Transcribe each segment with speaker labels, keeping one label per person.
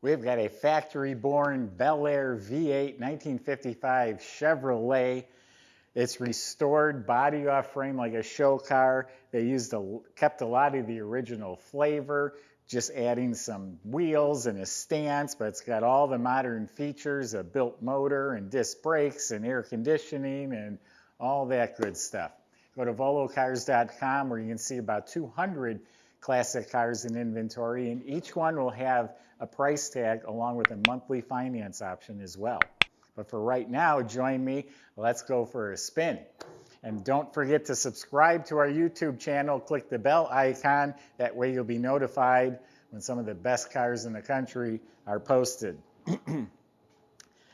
Speaker 1: We've got a factory-born Bel Air V8 1955 Chevrolet. It's restored body off frame like a show car. They kept a lot of the original flavor, just adding some wheels and a stance, but it's got all the modern features, a built motor and disc brakes and air conditioning and all that good stuff. Go to volocars.com where you can see about 200 classic cars in inventory, and each one will have a price tag along with a monthly finance option as well. But for right now, join me. Let's go for a spin. And don't forget to subscribe to our YouTube channel. Click the bell icon. That way you'll be notified when some of the best cars in the country are posted.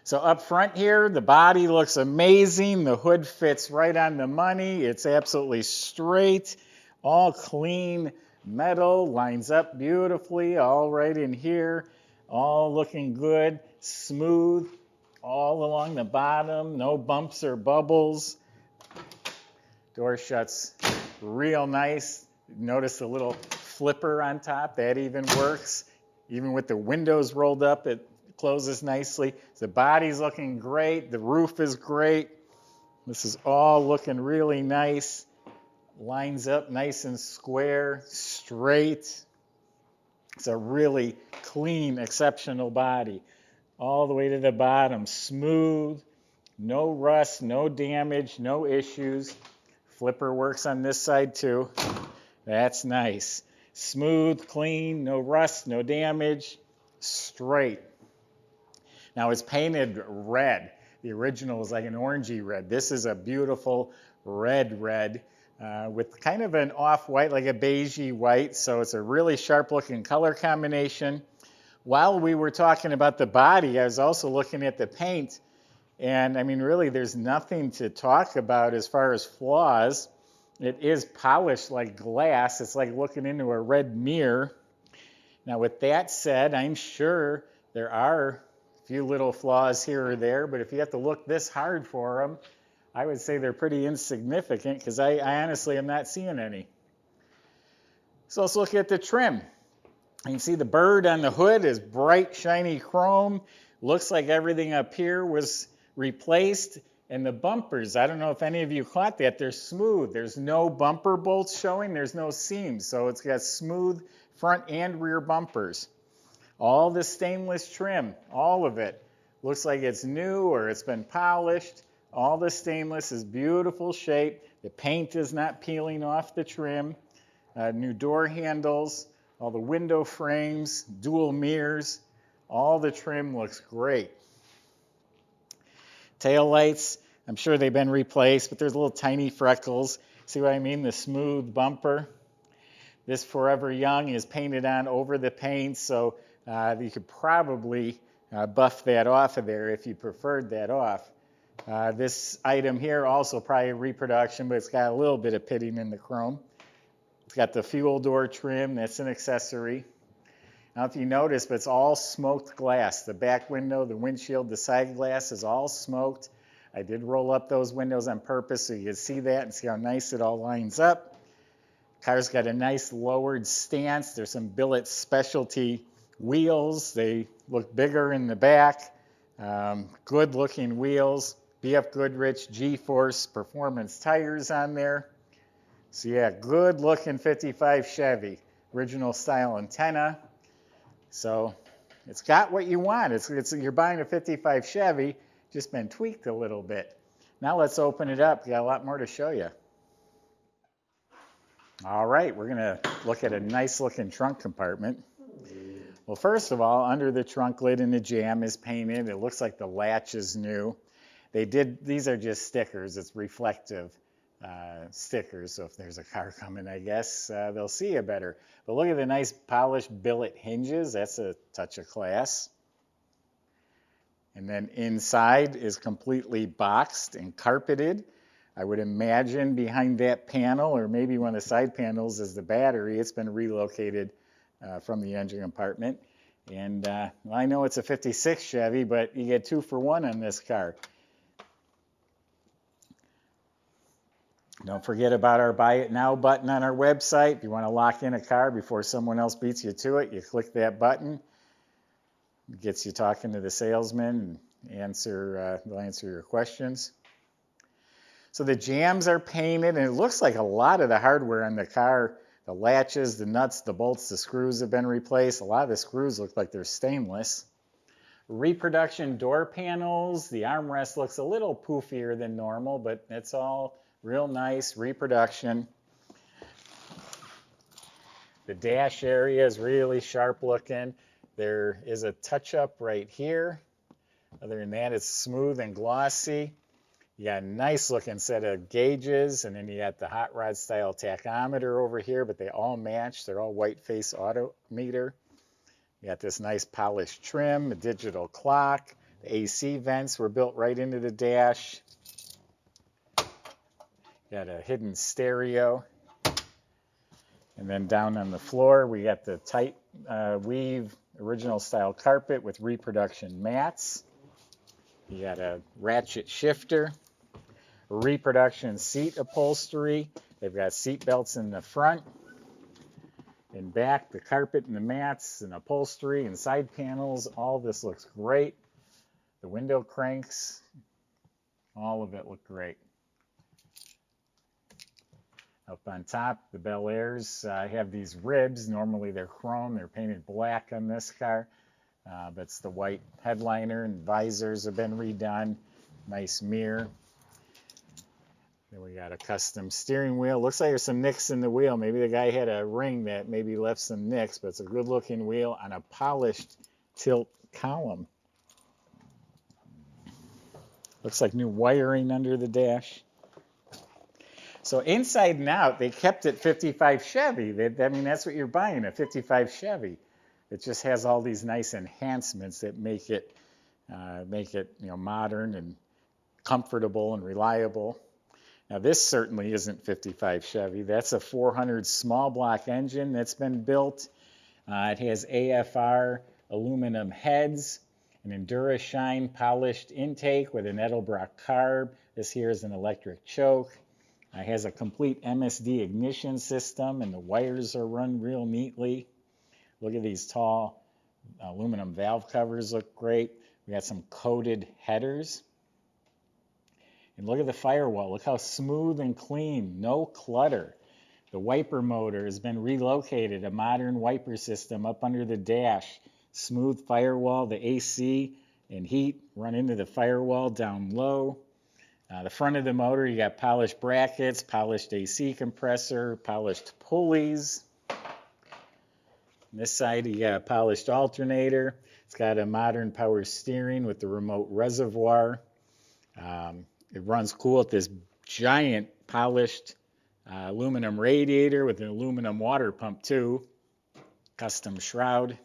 Speaker 1: So up front here, the body looks amazing. The hood fits right on the money. It's absolutely straight, all clean metal, lines up beautifully, all right in here, all looking good, smooth, all along the bottom, no bumps or bubbles. Door shuts real nice. Notice the little flipper on top, that even works. Even with the windows rolled up, it closes nicely. The body's looking great, the roof is great. This is all looking really nice. Lines up nice and square, straight. It's a really clean, exceptional body. All the way to the bottom, smooth, no rust, no damage, no issues. Flipper works on this side too. That's nice. Smooth, clean, no rust, no damage, straight. Now it's painted red. The original was like an orangey red. This is a beautiful red with kind of an off-white, like a beigey white. So it's a really sharp-looking color combination. While we were talking about the body, I was also looking at the paint. And I mean, really, there's nothing to talk about as far as flaws. It is polished like glass. It's like looking into a red mirror. Now, with that said, I'm sure there are a few little flaws here or there, but if you have to look this hard for them, I would say they're pretty insignificant because I honestly am not seeing any. So let's look at the trim. You can see the bird on the hood is bright, shiny chrome. Looks like everything up here was replaced. And the bumpers, I don't know if any of you caught that, they're smooth. There's no bumper bolts showing, there's no seams. So it's got smooth front and rear bumpers. All the stainless trim, all of it, looks like it's new or it's been polished. All the stainless is beautiful shape. The paint is not peeling off the trim. New door handles, all the window frames, dual mirrors. All the trim looks great. Tail lights, I'm sure they've been replaced, but there's little tiny freckles. See what I mean? The smooth bumper. This Forever Young is painted on over the paint, so you could probably buff that off of there if you preferred that off. This item here also probably a reproduction, but it's got a little bit of pitting in the chrome. It's got the fuel door trim. That's an accessory. Now, if you notice, but it's all smoked glass. The back window, the windshield, the side glass is all smoked. I did roll up those windows on purpose so you can see that and see how nice it all lines up. Car's got a nice lowered stance. There's some Billet Specialty wheels. They look bigger in the back. Good looking wheels. BF Goodrich G-Force Performance tires on there. So yeah, good looking 55 Chevy. Original style antenna. So it's got what you want. You're buying a 55 Chevy, just been tweaked a little bit. Now let's open it up. Got a lot more to show you. All right, we're going to look at a nice looking trunk compartment. Well, first of all, under the trunk lid and the jamb is painted. It looks like the latch is new. These are just stickers. It's reflective stickers, so if there's a car coming, I guess, they'll see you better. But look at the nice polished billet hinges. That's a touch of class. And then inside is completely boxed and carpeted. I would imagine behind that panel, or maybe one of the side panels, is the battery. It's been relocated from the engine compartment. And well, I know it's a 56 Chevy, but you get 2 for 1 on this car. Don't forget about our Buy It Now button on our website. If you want to lock in a car before someone else beats you to it, you click that button. gets you talking to the salesman and they'll answer your questions. So the jambs are painted, and it looks like a lot of the hardware on the car, the latches, the nuts, the bolts, the screws have been replaced. A lot of the screws look like they're stainless. Reproduction door panels. The armrest looks a little poofier than normal, but it's all real nice reproduction. The dash area is really sharp looking. There is a touch-up right here. Other than that, it's smooth and glossy. You got a nice looking set of gauges, and then you got the hot rod style tachometer over here, but they all match. They're all white face autometer. You got this nice polished trim, a digital clock. The AC vents were built right into the dash. Got a hidden stereo. And then down on the floor, we got the tight weave original style carpet with reproduction mats. You got a ratchet shifter, reproduction seat upholstery. They've got seat belts in the front and back, the carpet and the mats and upholstery and side panels. All this looks great. The window cranks, all of it look great. Up on top, the Bel Airs have these ribs. Normally they're chrome. They're painted black on this car. But it's the white headliner, and visors have been redone. Nice mirror. Then we got a custom steering wheel. Looks like there's some nicks in the wheel. Maybe the guy had a ring that maybe left some nicks, but it's a good looking wheel on a polished tilt column. Looks like new wiring under the dash. So inside and out, they kept it 55 Chevy. I mean, that's what you're buying, a 55 Chevy. It just has all these nice enhancements that make it modern and comfortable and reliable. Now this certainly isn't 55 Chevy. That's a 400 small block engine that's been built. It has AFR aluminum heads, an EnduraShine polished intake with an Edelbrock carb. This here is an electric choke. It has a complete MSD ignition system, and the wires are run real neatly. Look at these tall aluminum valve covers, look great. We got some coated headers. And look at the firewall. Look how smooth and clean, no clutter. The wiper motor has been relocated, a modern wiper system up under the dash. Smooth firewall, the AC and heat run into the firewall down low. The front of the motor, you got polished brackets, polished AC compressor, polished pulleys. On this side, you got a polished alternator. It's got a modern power steering with the remote reservoir. It runs cool at this giant polished aluminum radiator with an aluminum water pump too. Custom shroud.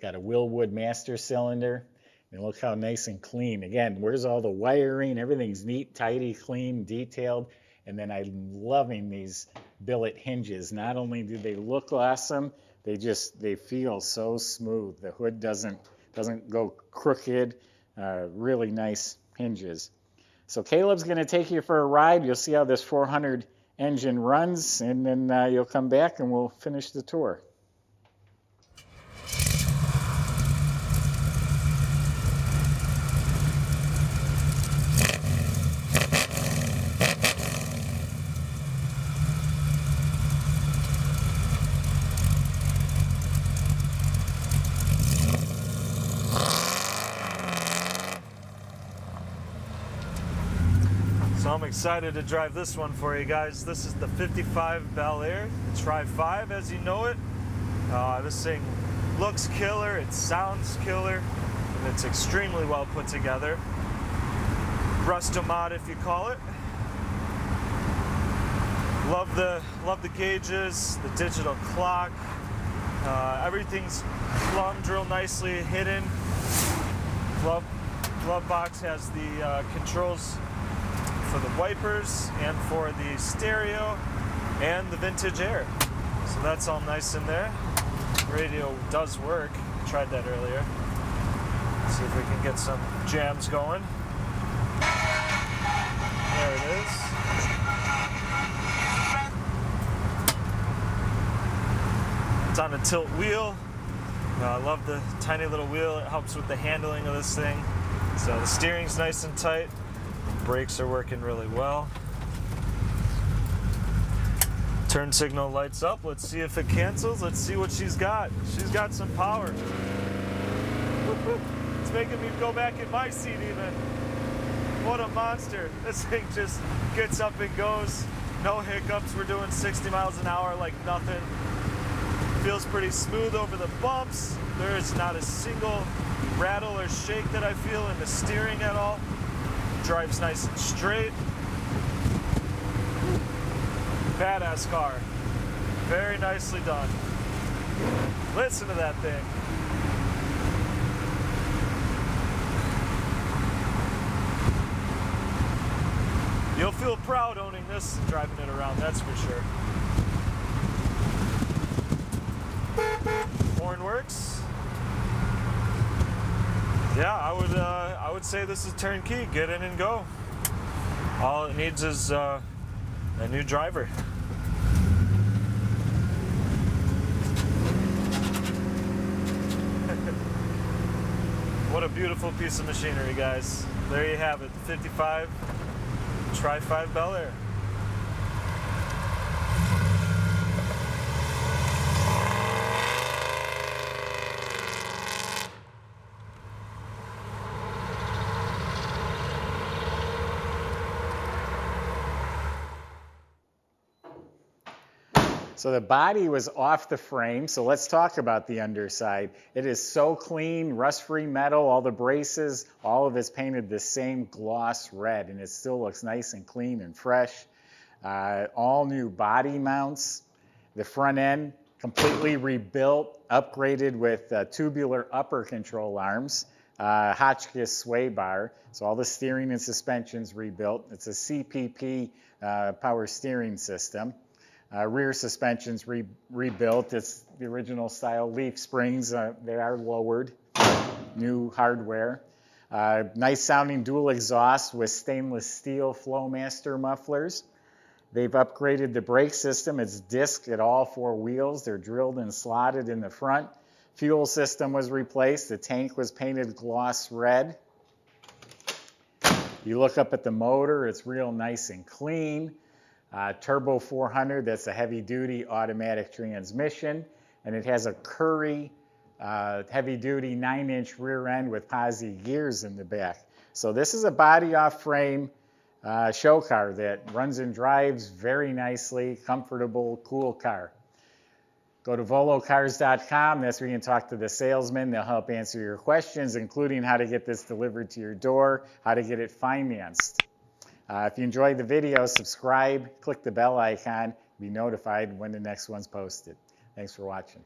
Speaker 1: Got a Willwood master cylinder. And look how nice and clean. Again, where's all the wiring? Everything's neat, tidy, clean, detailed. And then I'm loving these billet hinges. Not only do they look awesome, they feel so smooth. The hood doesn't go crooked. Really nice hinges. So Caleb's going to take you for a ride. You'll see how this 400 engine runs, and then you'll come back and we'll finish the tour.
Speaker 2: So I'm excited to drive this one for you guys. This is the 55 Bel Air. Tri 5 as you know it. This thing looks killer, it sounds killer, and it's extremely well put together. Rust-O-Mod if you call it. Love the gauges, the digital clock. Everything's plumbed real nicely, hidden. Glove box has the controls for the wipers and for the stereo and the vintage air. So that's all nice in there. Radio does work. Tried that earlier. Let's see if we can get some jams going. There it is. It's on a tilt wheel. I love the tiny little wheel. It helps with the handling of this thing. So the steering's nice and tight. Brakes are working really well. Turn signal lights up. Let's see if it cancels. Let's see what she's got. She's got some power. It's making me go back in my seat even. What a monster. This thing just gets up and goes. No hiccups. We're doing 60 miles an hour like nothing. Feels pretty smooth over the bumps. There is not a single rattle or shake that I feel in the steering at all. Drives nice and straight. Badass car. Very nicely done. Listen to that thing. You'll feel proud owning this and driving it around, that's for sure. Horn works. Yeah, I would say this is turnkey. Get in and go. All it needs is a new driver. What a beautiful piece of machinery, guys. There you have it, 55 Tri-5 Bel Air.
Speaker 1: So the body was off the frame, so let's talk about the underside. It is so clean, rust-free metal, all the braces, all of it's painted the same gloss red, and it still looks nice and clean and fresh. All new body mounts. The front end completely rebuilt, upgraded with tubular upper control arms, Hotchkiss sway bar, so all the steering and suspension's rebuilt. It's a CPP power steering system. Rear suspension's rebuilt. It's the original style leaf springs. They are lowered. New hardware. Nice sounding dual exhaust with stainless steel Flowmaster mufflers. They've upgraded the brake system. It's disc at all four wheels. They're drilled and slotted in the front. Fuel system was replaced. The tank was painted gloss red. You look up at the motor. It's real nice and clean. Turbo 400, that's a heavy-duty automatic transmission, and it has a Curry heavy-duty 9-inch rear end with posi gears in the back. So this is a body-off-frame show car that runs and drives very nicely, comfortable, cool car. Go to volocars.com. That's where you can talk to the salesman. They'll help answer your questions, including how to get this delivered to your door, how to get it financed. If you enjoyed the video, subscribe, click the bell icon, be notified when the next one's posted. Thanks for watching.